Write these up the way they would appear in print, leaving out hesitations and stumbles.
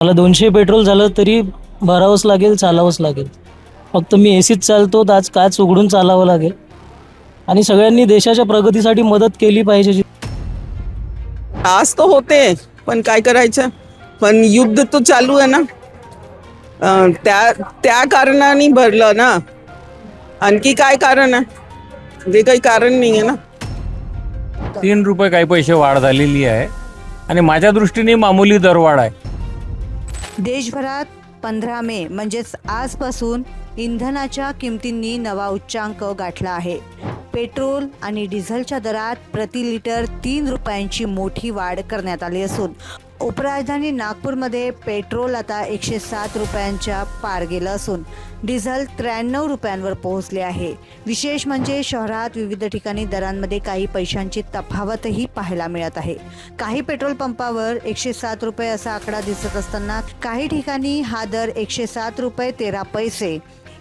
मला 200 पेट्रोल झालं तरी भरावंच लागेल, चालावंच लागेल. फक्त मी एसीत चालतो तर आज काच उघडून चालावं लागेल. आणि सगळ्यांनी देशाच्या प्रगतीसाठी मदत केली पाहिजे. आज तो होते पण काय करायचं. पण युद्ध तो चालू आहे ना. त्या त्या कारणाने भरलं ना. आणखी काय कारण आहे. जे काही कारण नाही आहे ना. 3 रुपये काही पैसे वाढ झालेली आहे आणि माझ्या दृष्टीने मामूली दरवाढ आहे. देशभरात 15 मे म्हणजेच आजपासून इंधनाच्या किमतींनी नवा उच्चांक गाठला आहे. पेट्रोल आणि डिझेलच्या दरात प्रति लिटर 3 रुपयांची मोठी वाढ करण्यात आली असून उपराजधानी नागपूरमध्ये पेट्रोल आता 107 रुपयांच्या पार गेलं असून डिझेल 93 रुपयांवर पोहोचले आहे. विशेष म्हणजे शहरात विविध ठिकाणी दरांमध्ये काही पैशांची तफावतही पाहायला मिळत आहे. काही पेट्रोल पंपावर 107 रुपये असा आकडा दिसत असताना काही ठिकाणी हा दर 107 रुपये 13 पैसे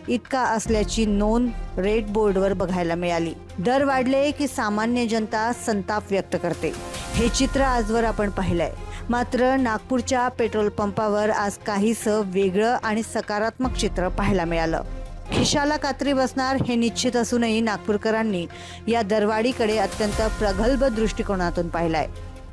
इतका असल्याची नोंद रेट बोर्डवर बघायला मिळाली. दर वाढले की सामान्य जनता संताप व्यक्त करते. हे चित्र आजवर आपण पाहिलंय. मात्र नागपूरच्या पेट्रोल पंपावर आज काहीसं वेगळं आणि सकारात्मक चित्र पाहायला मिळालं. खिशाला कात्री बसणार हे निश्चित असूनही नागपूरकरांनी या दरवाढीकडे अत्यंत प्रगल्भ दृष्टिकोनातून पाहिलाय.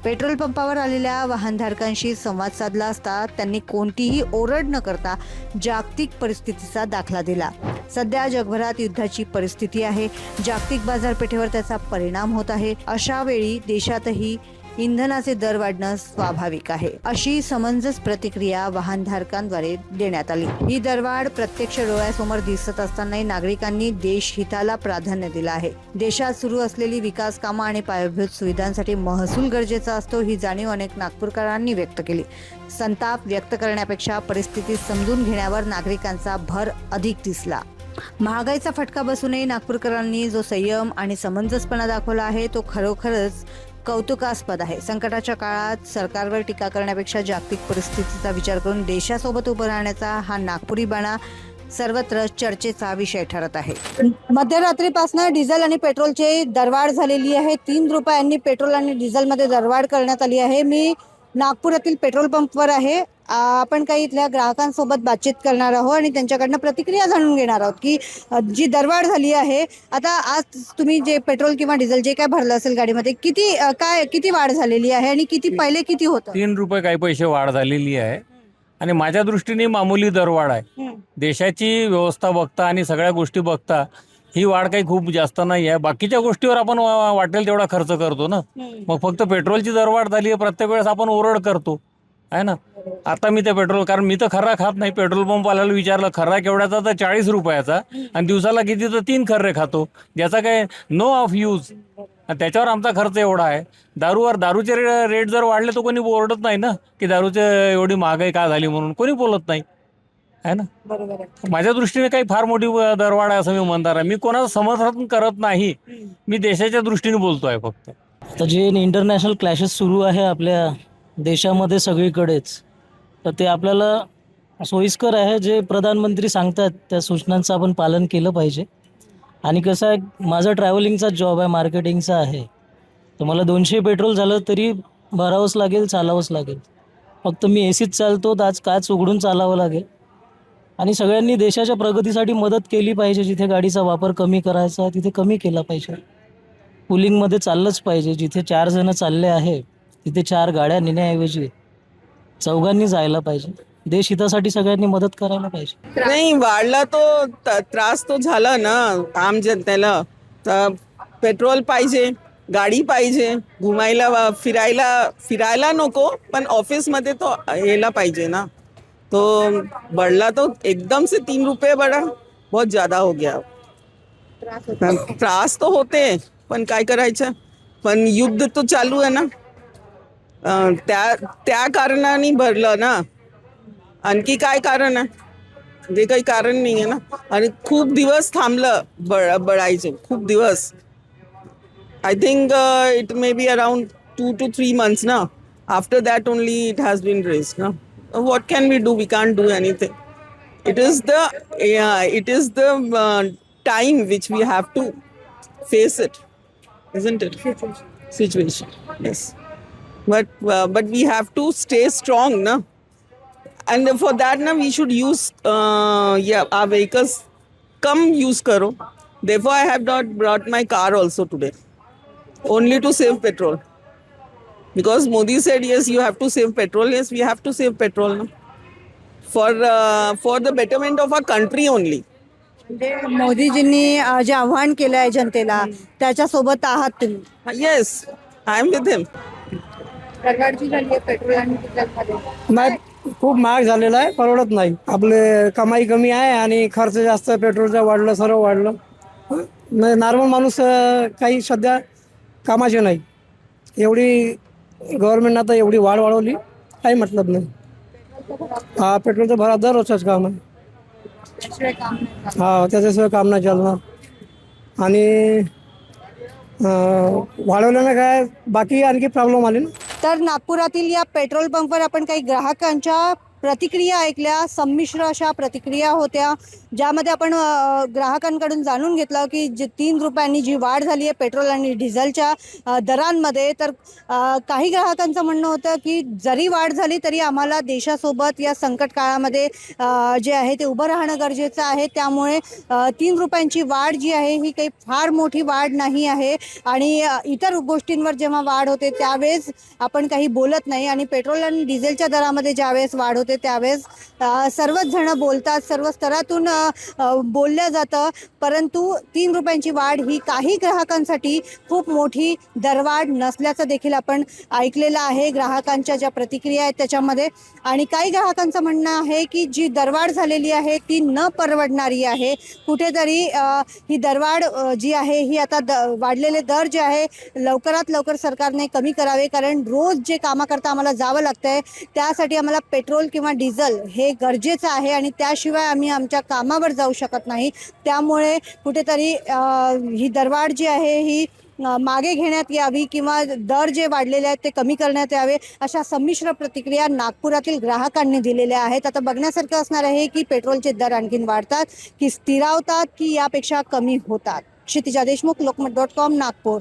पेट्रोल पंपावर आलेल्या वाहनधारकांशी संवाद साधला असता त्यांनी कोणतीही ओरड न करता जागतिक परिस्थितीचा दाखला दिला. सध्या जगभरात युद्धाची परिस्थिती आहे. जागतिक बाजारपेठेवर त्याचा परिणाम होत आहे. अशा वेळी देशातही इंधनाचे दर वाढणं स्वाभाविक आहे, अशी समंजस प्रतिक्रिया वाहनधारकांद्वारे देण्यात आली. ही दरवाढ प्रत्यक्ष डोळ्यासमोर दिसत असतानाही नागरिकांनी देश हिताला प्राधान्य दिलं आहे. देशात सुरू असलेली विकास कामं आणि पायाभूत सुविधांसाठी महसूल गरजेचा असतो, ही जाणीव अनेक नागपूरकरांनी व्यक्त केली. संताप व्यक्त करण्यापेक्षा परिस्थिती समजून घेण्यावर नागरिकांचा भर अधिक दिसला. महागाईचा फटका बसूनही नागपूरकरांनी जो संयम आणि समंजसपणा दाखवला आहे तो खरोखरच कौतुकास्पद आहे. संकटाच्या काळात सरकारवर टीका करण्यापेक्षा जागतिक परिस्थितीचा विचार करून देशासोबत उभं राहण्याचा हा नागपुरी बाणा सर्वत्र चर्चेचा विषय ठरत आहे. मध्यरात्रीपासून डिझेल आणि पेट्रोलची दरवाढ झालेली आहे. 3 रुपयांनी पेट्रोल आणि डिझेलमध्ये दरवाढ करण्यात आली आहे. मी नागपुरातील पेट्रोल पंपवर आहे. आपण काही इथल्या ग्राहकांसोबत बातचीत करणार आहोत आणि त्यांच्याकडनं प्रतिक्रिया जाणून घेणार आहोत की जी दरवाढ झाली आहे, आता आज तुम्ही जे पेट्रोल किंवा डिझेल जे काय भरलं असेल गाडीमध्ये, किती वाढ झालेली आहे आणि पहिले किती होतं? 3 रुपये काही पैसे वाढ झालेली आहे आणि माझ्या दृष्टीने मामूली दरवाढ आहे. देशाची व्यवस्था बघता आणि सगळ्या गोष्टी बघता ही वाढ काही खूप जास्त नाही आहे. बाकीच्या गोष्टीवर आपण वाटेल तेवढा खर्च करतो ना. मग फक्त पेट्रोलची दरवाढ झाली आहे, प्रत्येक वेळेस आपण ओरड करतो आहे ना. आता मी ते पेट्रोल, कारण मी तर खर्रा खात नाही, पेट्रोल पंपवाल्याला विचारलं खर्रा केवढ्याचा तर 40 रुपयाचा आणि दिवसाला किती तर 3 खर्रे खातो, ज्याचा काय नो ऑफ यूज. त्याच्यावर आमचा खर्च एवढा आहे. दारूचे रेट जर वाढले तर कोणी ओरडत नाही ना की दारूचे एवढी महागाई का झाली म्हणून, कोणी बोलत नाही आहे ना. माझ्या दृष्टीने काही फार मोठी दरवाढ आहे असं मी म्हणणार आहे. मी कोणाचं समर्थन करत नाही, मी देशाच्या दृष्टीने बोलतोय फक्त. तर जे इंटरनॅशनल क्लॅशेस सुरू आहे आपल्या देशामध्ये सगळीकडेच, तर ते आपल्याला सोयीस्कर आहे. जे प्रधानमंत्री सांगतात त्या सूचनांचं आपण पालन केलं पाहिजे. आणि कसं आहे, माझा ट्रॅव्हलिंगचा जॉब आहे, मार्केटिंगचा आहे. तर मला 200 पेट्रोल झालं तरी भरावंच लागेल, चालावंच लागेल. फक्त मी एसीत चालतो तर आज काच उघडून चालावं लागेल. आणि सगळ्यांनी देशाच्या प्रगतीसाठी मदत केली पाहिजे. जिथे गाडीचा वापर कमी करायचा तिथे कमी केला पाहिजे. पुलिंगमध्ये चाललंच पाहिजे. जिथे 4 जण चालले आहे तिथे 4 गाड्या नेण्याऐवजी 4घांनी जायला पाहिजे. देश हितासाठी सगळ्यांनी मदत करायला पाहिजे. नाही वाढला तो त्रास तो झाला ना आम जनतेला. तर पेट्रोल पाहिजे, गाडी पाहिजे, घुमायला फिरायला नको, पण ऑफिसमध्ये तो यायला पाहिजे ना. तो बढ़ला तो एकदम से 3 रुपये बढ़ा, बहुत ज़्यादा हो गया. त्रास तो होते पण काय करायचं. पण युद्ध तो चालू आहे ना. त्या कारणाने भरलं ना. आणखी काय कारण आहे. जे काही कारण नाही आहे ना. आणि खूप दिवस थांबलं बढायचं, खूप दिवस. I think it may be around 2 to 3 months now. After that only it has been raised. No, what can we do? We can't do anything. It is the time which we have to face it, isn't it? Situation. Yes, but we have to stay strong, no. And for that now we should use our vehicles. Come use karo. Therefore I have not brought my car also today, only to save petrol. Because Modi said yes, you have to save petrol. Yes, we have to save petrol now. For the betterment of our country only. म्हणजे मोदीजींनी जे आव्हान केलं आहे जनतेला त्याच्यासोबत आहात तुम्ही. Yes, I am with him. दरवाढी झाली आहे पेट्रोल आणि डिझेलमध्ये. नाही, खूप महाग झालेला आहे, परवडत नाही. आपले कमाई कमी आहे आणि खर्च जास्त, पेट्रोलचं वाढलं, सर्व वाढलं. नॉर्मल माणूस काही सध्या कामाचे नाही. एवढी गव्हर्नमेंटनं आता एवढी वाढ वाढवली, काही मतलब नाही. हा, पेट्रोलचं भरा दररोजच काम आहे. हा, त्याच्याशिवाय काम नाही चालणार. आणि वाढवल्यानं काय बाकी आणखी प्रॉब्लेम आले ना. तर नागपुरातील या पेट्रोल पंपवर आपण काही ग्राहकांच्या प्रतिक्रिया ऐकल्या. संमिश्र अशा प्रतिक्रिया होत्या, ज्यामध्ये आपण ग्राहकांकडून जाणून घेतलं की जे 3 रुपयांनी जी वाढ झाली आहे पेट्रोल आणि डिझेलच्या दरांमध्ये, तर काही ग्राहकांचं म्हणणं होतं की जरी वाढ झाली तरी आम्हाला देशासोबत या संकट काळामध्ये जे आहे ते उभं राहणं गरजेचं आहे. त्यामुळे 3 रुपयांची वाढ जी आहे ही काही फार मोठी वाढ नाही आहे. आणि इतर गोष्टींवर जेव्हा वाढ होते त्यावेळेस आपण काही बोलत नाही, आणि पेट्रोल आणि डिझेलच्या दरामध्ये ज्यावेळेस वाढ होते त्यावेळेस सर्वच जण बोलतात, सर्व स्तरातून बोलल्या जातं. परंतु 3 रुपयांची वाढ ही काही ग्राहकांसाठी खूप मोठी दरवाढ नसल्याचं देखील आपण ऐकलेलं आहे, ग्राहकांच्या ज्या प्रतिक्रिया आहेत त्याच्यामध्ये. आणि काही ग्राहकांचं म्हणणं आहे की जी दरवाढ झालेली आहे ती न परवडणारी आहे. कुठेतरी ही दरवाढ जी आहे ही आता वाढलेले दर जे आहे लवकरात लवकर सरकारने कमी करावे, कारण रोज जे कामाकरता आम्हाला जावं लागतं आहे त्यासाठी आम्हाला पेट्रोल किंवा डिझेल हे गरजेचं आहे, आणि त्याशिवाय आम्ही आमच्या कामावर जाऊ शकत नाही. त्यामुळे कुठेतरी ही दरवाढ जी आहे ही मागे घेण्यात यावी किंवा दर जे वाढलेले आहेत ते कमी करण्यात यावे, अशा संमिश्र प्रतिक्रिया नागपुरातील ग्राहकांनी दिलेल्या आहेत. आता बघण्यासारखं असणार आहे की पेट्रोलचे दर आणखीन वाढतात की स्थिरावतात की यापेक्षा कमी होतात. क्षितिजा देशमुख, लोकमत.com, नागपूर.